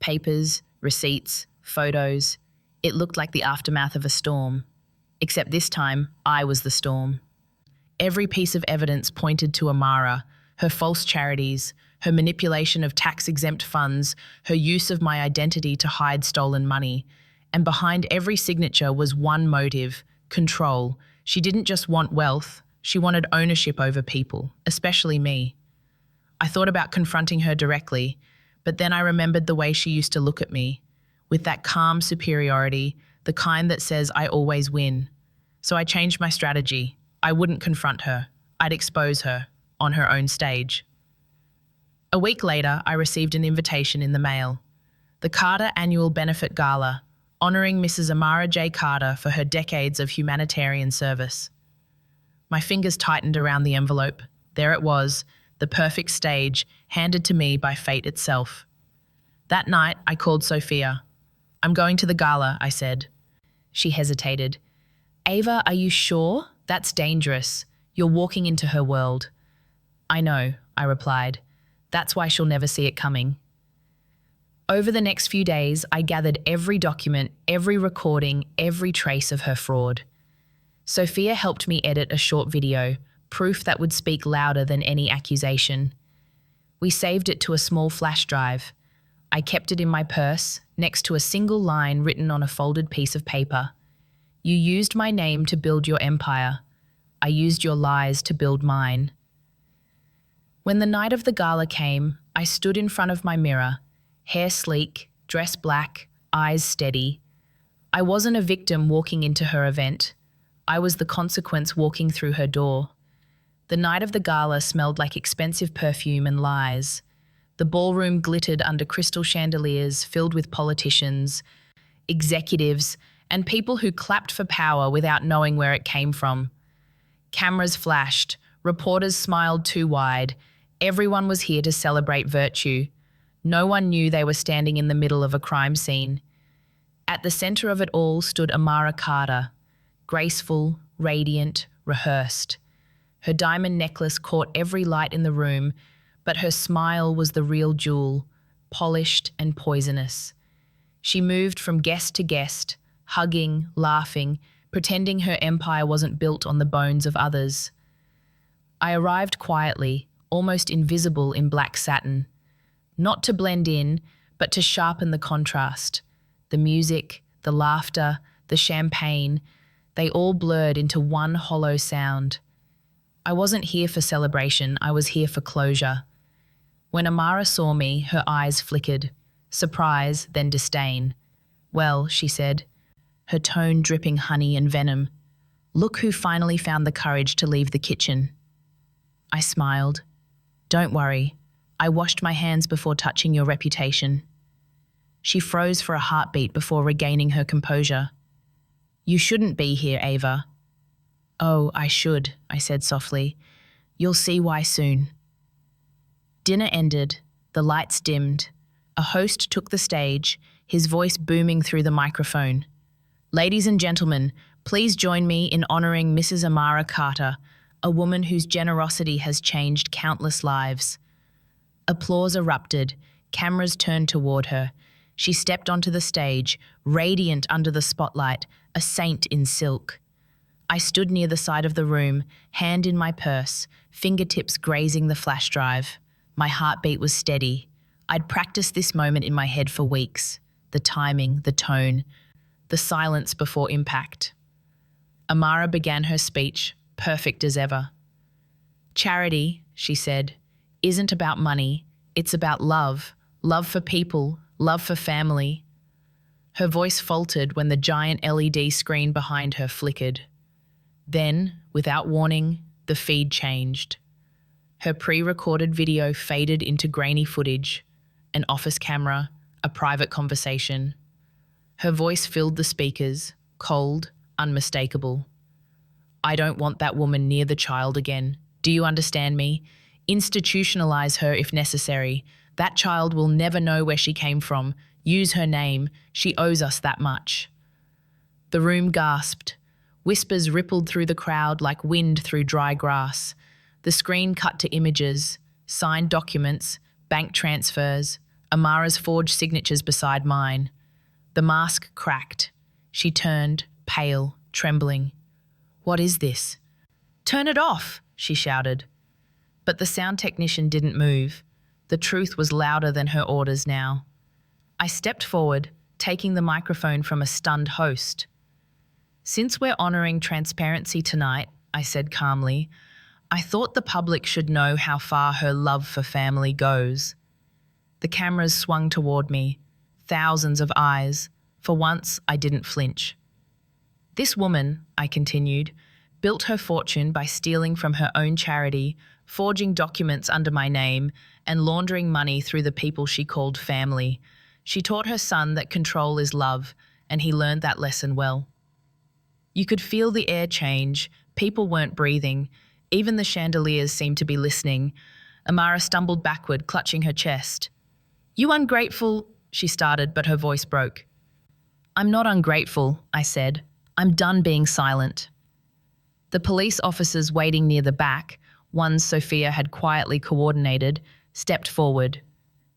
Papers, receipts, photos. It looked like the aftermath of a storm. Except this time, I was the storm. Every piece of evidence pointed to Amara, her false charities, her manipulation of tax-exempt funds, her use of my identity to hide stolen money. And behind every signature was one motive: control. She didn't just want wealth, she wanted ownership over people, especially me. I thought about confronting her directly, but then I remembered the way she used to look at me, with that calm superiority, the kind that says I always win. So I changed my strategy. I wouldn't confront her. I'd expose her, on her own stage. A week later, I received an invitation in the mail. The Carter Annual Benefit Gala, honoring Mrs. Amara J. Carter for her decades of humanitarian service. My fingers tightened around the envelope. There it was, the perfect stage, handed to me by fate itself. That night, I called Sophia. "I'm going to the gala," I said. She hesitated. "Ava, are you sure? That's dangerous. You're walking into her world." "I know," I replied. "That's why she'll never see it coming." Over the next few days, I gathered every document, every recording, every trace of her fraud. Sophia helped me edit a short video, proof that would speak louder than any accusation. We saved it to a small flash drive. I kept it in my purse, next to a single line written on a folded piece of paper. "You used my name to build your empire. I used your lies to build mine." When the night of the gala came, I stood in front of my mirror, hair sleek, dress black, eyes steady. I wasn't a victim walking into her event. I was the consequence walking through her door. The night of the gala smelled like expensive perfume and lies. The ballroom glittered under crystal chandeliers filled with politicians, executives, and people who clapped for power without knowing where it came from. Cameras flashed, reporters smiled too wide. Everyone was here to celebrate virtue. No one knew they were standing in the middle of a crime scene. At the center of it all stood Amara Carter, graceful, radiant, rehearsed. Her diamond necklace caught every light in the room, but her smile was the real jewel, polished and poisonous. She moved from guest to guest, hugging, laughing, pretending her empire wasn't built on the bones of others. I arrived quietly, almost invisible in black satin. Not to blend in, but to sharpen the contrast. The music, the laughter, the champagne, they all blurred into one hollow sound. I wasn't here for celebration, I was here for closure. When Amara saw me, her eyes flickered. Surprise, then disdain. "Well," she said, her tone dripping honey and venom, "look who finally found the courage to leave the kitchen." I smiled. "Don't worry. I washed my hands before touching your reputation." She froze for a heartbeat before regaining her composure. "You shouldn't be here, Ava." "Oh, I should," I said softly. "You'll see why soon." Dinner ended. The lights dimmed. A host took the stage, his voice booming through the microphone. "Ladies and gentlemen, please join me in honoring Mrs. Amara Carter, a woman whose generosity has changed countless lives." Applause erupted. Cameras turned toward her. She stepped onto the stage, radiant under the spotlight, a saint in silk. I stood near the side of the room, hand in my purse, fingertips grazing the flash drive. My heartbeat was steady. I'd practiced this moment in my head for weeks. The timing, the tone, the silence before impact. Amara began her speech, perfect as ever. "Charity," she said, "isn't about money. It's about love. Love for people, love for family." Her voice faltered when the giant LED screen behind her flickered. Then, without warning, the feed changed. Her pre-recorded video faded into grainy footage, an office camera, a private conversation. Her voice filled the speakers, cold, unmistakable. "I don't want that woman near the child again. Do you understand me? Institutionalize her if necessary. That child will never know where she came from. Use her name. She owes us that much." The room gasped. Whispers rippled through the crowd like wind through dry grass. The screen cut to images, signed documents, bank transfers, Amara's forged signatures beside mine. The mask cracked. She turned, pale, trembling. "What is this?" "Turn it off," she shouted. But the sound technician didn't move. The truth was louder than her orders now. I stepped forward, taking the microphone from a stunned host. "Since we're honoring transparency tonight," I said calmly, "I thought the public should know how far her love for family goes." The cameras swung toward me, thousands of eyes. For once, I didn't flinch. "This woman," I continued, built her fortune by stealing from her own charity, forging documents under my name, and laundering money through the people she called family. She taught her son that control is love, and he learned that lesson well. You could feel the air change. People weren't breathing. Even the chandeliers seemed to be listening. Amara stumbled backward, clutching her chest. "You ungrateful," she started, but her voice broke. "I'm not ungrateful," I said. "I'm done being silent." The police officers waiting near the back, ones Sophia had quietly coordinated, stepped forward.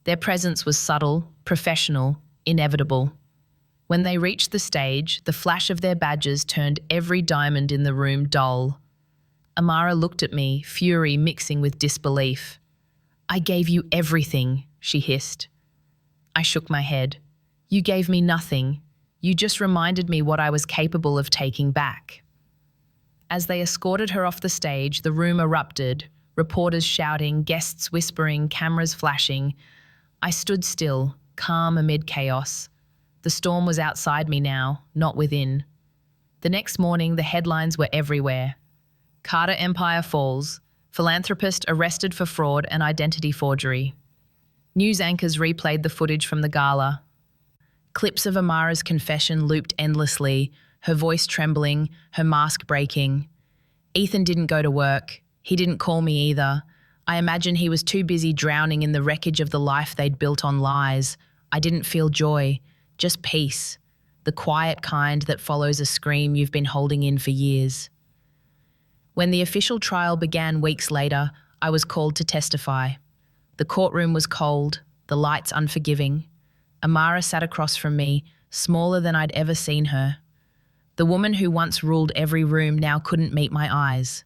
Their presence was subtle, professional, inevitable. When they reached the stage, the flash of their badges turned every diamond in the room dull. Amara looked at me, fury mixing with disbelief. "I gave you everything," she hissed. I shook my head. "You gave me nothing. You just reminded me what I was capable of taking back." As they escorted her off the stage, the room erupted, reporters shouting, guests whispering, cameras flashing. I stood still, calm amid chaos. The storm was outside me now, not within. The next morning, the headlines were everywhere. Carter Empire falls. Philanthropist arrested for fraud and identity forgery. News anchors replayed the footage from the gala. Clips of Amara's confession looped endlessly, her voice trembling, her mask breaking. Ethan didn't go to work. He didn't call me either. I imagine he was too busy drowning in the wreckage of the life they'd built on lies. I didn't feel joy, just peace, the quiet kind that follows a scream you've been holding in for years. When the official trial began weeks later, I was called to testify. The courtroom was cold, the lights unforgiving. Amara sat across from me, smaller than I'd ever seen her. The woman who once ruled every room now couldn't meet my eyes.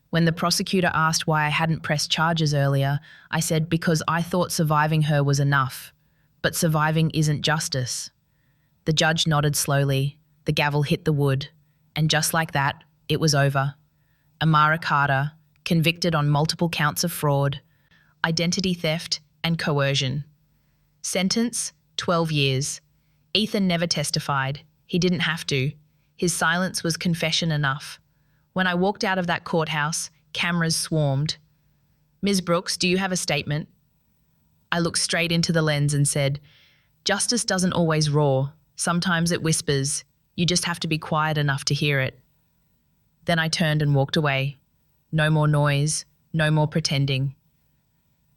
When the prosecutor asked why I hadn't pressed charges earlier, I said because I thought surviving her was enough. But surviving isn't justice. The judge nodded slowly, the gavel hit the wood, and just like that, it was over. Amara Carter, convicted on multiple counts of fraud, identity theft, and coercion. Sentence, 12 years. Ethan never testified. He didn't have to. His silence was confession enough. When I walked out of that courthouse, cameras swarmed. "Ms. Brooks, do you have a statement?" I looked straight into the lens and said, "Justice doesn't always roar. Sometimes it whispers. You just have to be quiet enough to hear it." Then I turned and walked away. No more noise, no more pretending.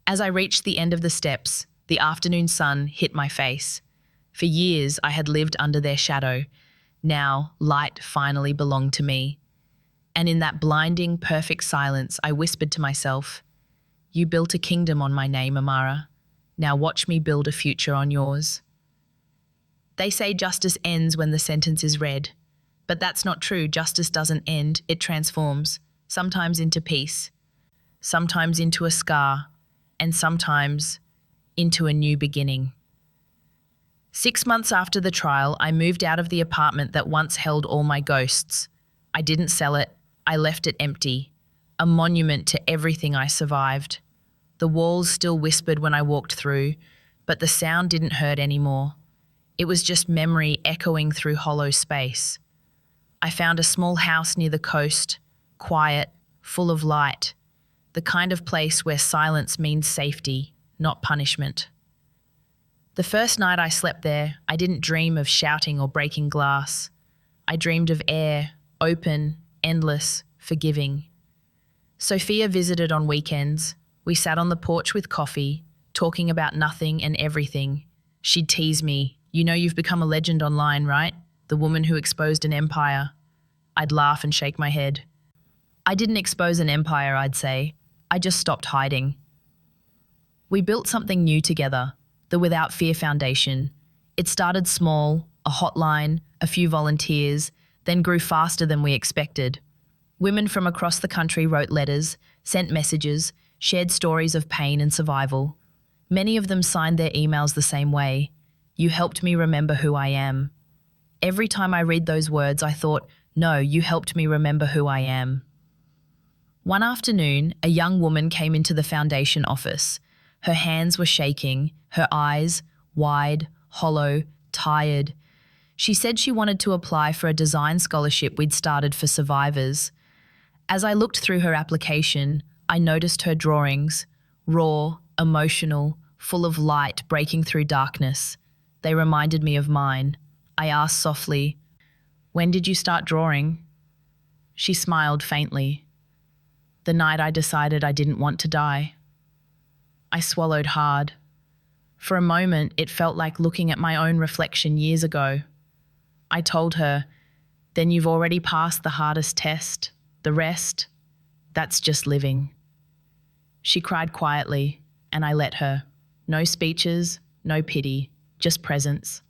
As I reached the end of the steps, the afternoon sun hit my face. For years, I had lived under their shadow. Now, light finally belonged to me. And in that blinding, perfect silence, I whispered to myself, "You built a kingdom on my name, Amara. Now watch me build a future on yours." They say justice ends when the sentence is read. But that's not true. Justice doesn't end, it transforms, sometimes into peace, sometimes into a scar, and sometimes into a new beginning. 6 months after the trial, I moved out of the apartment that once held all my ghosts. I didn't sell it. I left it empty, a monument to everything I survived. The walls still whispered when I walked through, but the sound didn't hurt anymore. It was just memory echoing through hollow space. I found a small house near the coast, quiet, full of light, the kind of place where silence means safety, not punishment. The first night I slept there, I didn't dream of shouting or breaking glass. I dreamed of air, open, endless, forgiving. Sophia visited on weekends. We sat on the porch with coffee, talking about nothing and everything. She'd tease me, "You know you've become a legend online, right? The woman who exposed an empire." I'd laugh and shake my head. I didn't expose an empire, I'd say. I just stopped hiding. We built something new together, the Without Fear Foundation. It started small, a hotline, a few volunteers, then grew faster than we expected. Women from across the country wrote letters, sent messages, shared stories of pain and survival. Many of them signed their emails the same way. "You helped me remember who I am." Every time I read those words, I thought, "No, you helped me remember who I am." One afternoon, a young woman came into the foundation office. Her hands were shaking, her eyes wide, hollow, tired. She said she wanted to apply for a design scholarship we'd started for survivors. As I looked through her application, I noticed her drawings, raw, emotional, full of light breaking through darkness. They reminded me of mine. I asked softly, "When did you start drawing?" She smiled faintly. "The night I decided I didn't want to die." I swallowed hard. For a moment, it felt like looking at my own reflection years ago. I told her, "Then you've already passed the hardest test. The rest, that's just living." She cried quietly, and I let her. No speeches, no pity, just presence.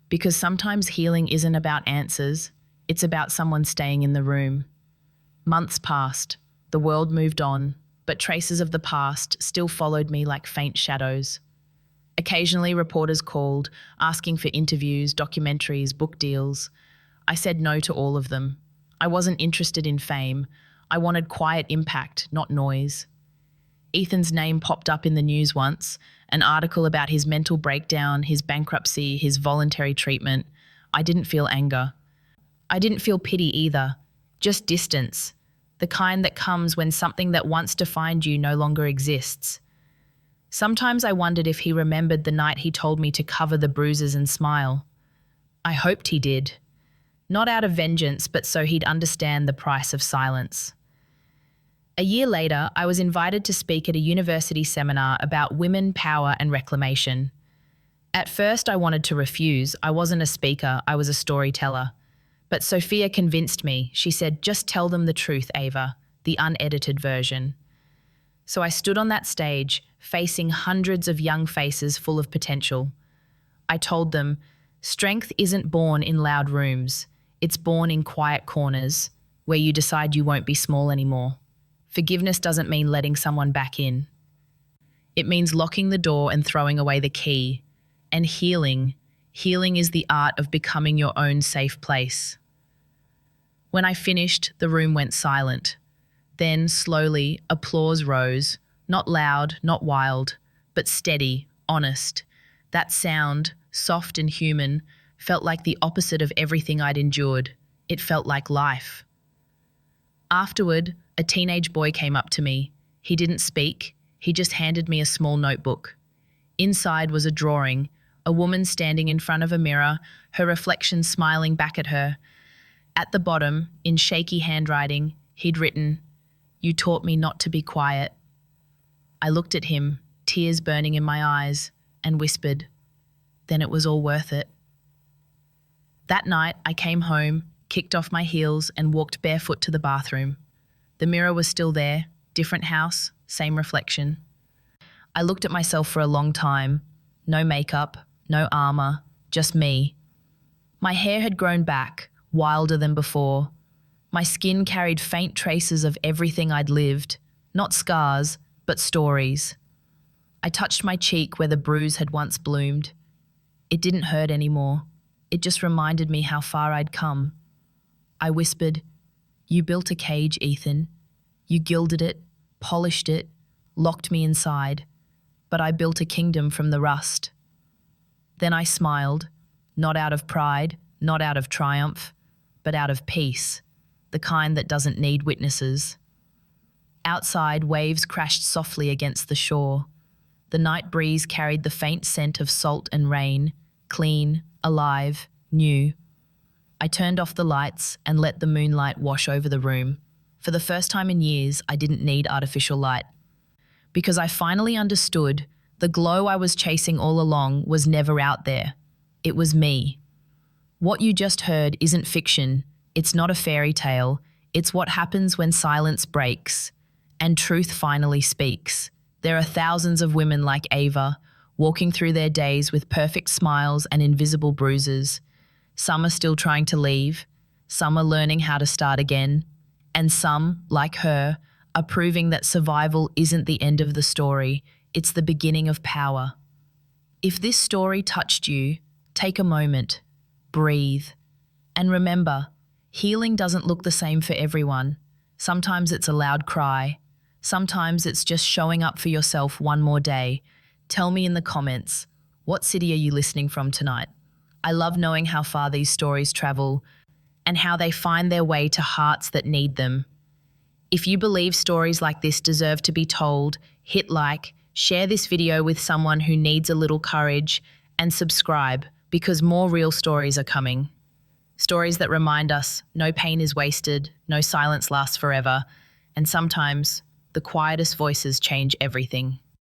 Because sometimes healing isn't about answers, it's about someone staying in the room. Months passed, the world moved on, but traces of the past still followed me like faint shadows. Occasionally, reporters called, asking for interviews, documentaries, book deals. I said no to all of them. I wasn't interested in fame. I wanted quiet impact, not noise. Ethan's name popped up in the news once, an article about his mental breakdown, his bankruptcy, his voluntary treatment. I didn't feel anger. I didn't feel pity either, just distance, the kind that comes when something that once defined you no longer exists. Sometimes I wondered if he remembered the night he told me to cover the bruises and smile. I hoped he did. Not out of vengeance, but so he'd understand the price of silence. A year later, I was invited to speak at a university seminar about women, power, and reclamation. At first, I wanted to refuse. I wasn't a speaker, I was a storyteller. But Sophia convinced me. She said, "Just tell them the truth, Ava, the unedited version." So I stood on that stage, facing hundreds of young faces full of potential. I told them, strength isn't born in loud rooms. It's born in quiet corners, where you decide you won't be small anymore. Forgiveness doesn't mean letting someone back in. It means locking the door and throwing away the key. And healing is the art of becoming your own safe place. When I finished, the room went silent. Then, slowly, applause rose, not loud, not wild, but steady, honest. That sound, soft and human, felt like the opposite of everything I'd endured. It felt like life. Afterward, a teenage boy came up to me. He didn't speak, he just handed me a small notebook. Inside was a drawing, a woman standing in front of a mirror, her reflection smiling back at her. At the bottom, in shaky handwriting, he'd written, "You taught me not to be quiet." I looked at him, tears burning in my eyes, and whispered, "Then it was all worth it." That night, I came home, kicked off my heels, and walked barefoot to the bathroom. The mirror was still there, different house, same reflection. I looked at myself for a long time. No makeup, no armor, just me. My hair had grown back, wilder than before. My skin carried faint traces of everything I'd lived, not scars, but stories. I touched my cheek where the bruise had once bloomed. It didn't hurt anymore. It just reminded me how far I'd come. I whispered, "You built a cage, Ethan. You gilded it, polished it, locked me inside. But I built a kingdom from the rust." Then I smiled, not out of pride, not out of triumph, but out of peace, the kind that doesn't need witnesses. Outside, waves crashed softly against the shore. The night breeze carried the faint scent of salt and rain, clean, alive, new. I turned off the lights and let the moonlight wash over the room. For the first time in years, I didn't need artificial light. Because I finally understood the glow I was chasing all along was never out there. It was me. What you just heard isn't fiction. It's not a fairy tale. It's what happens when silence breaks and truth finally speaks. There are thousands of women like Ava, walking through their days with perfect smiles and invisible bruises. Some are still trying to leave, some are learning how to start again, and some, like her, are proving that survival isn't the end of the story, it's the beginning of power. If this story touched you, take a moment, breathe, and remember, healing doesn't look the same for everyone. Sometimes it's a loud cry, sometimes it's just showing up for yourself one more day. Tell me in the comments, what city are you listening from tonight? I love knowing how far these stories travel and how they find their way to hearts that need them. If you believe stories like this deserve to be told, hit like, share this video with someone who needs a little courage, and subscribe because more real stories are coming. Stories that remind us no pain is wasted, no silence lasts forever, and sometimes the quietest voices change everything.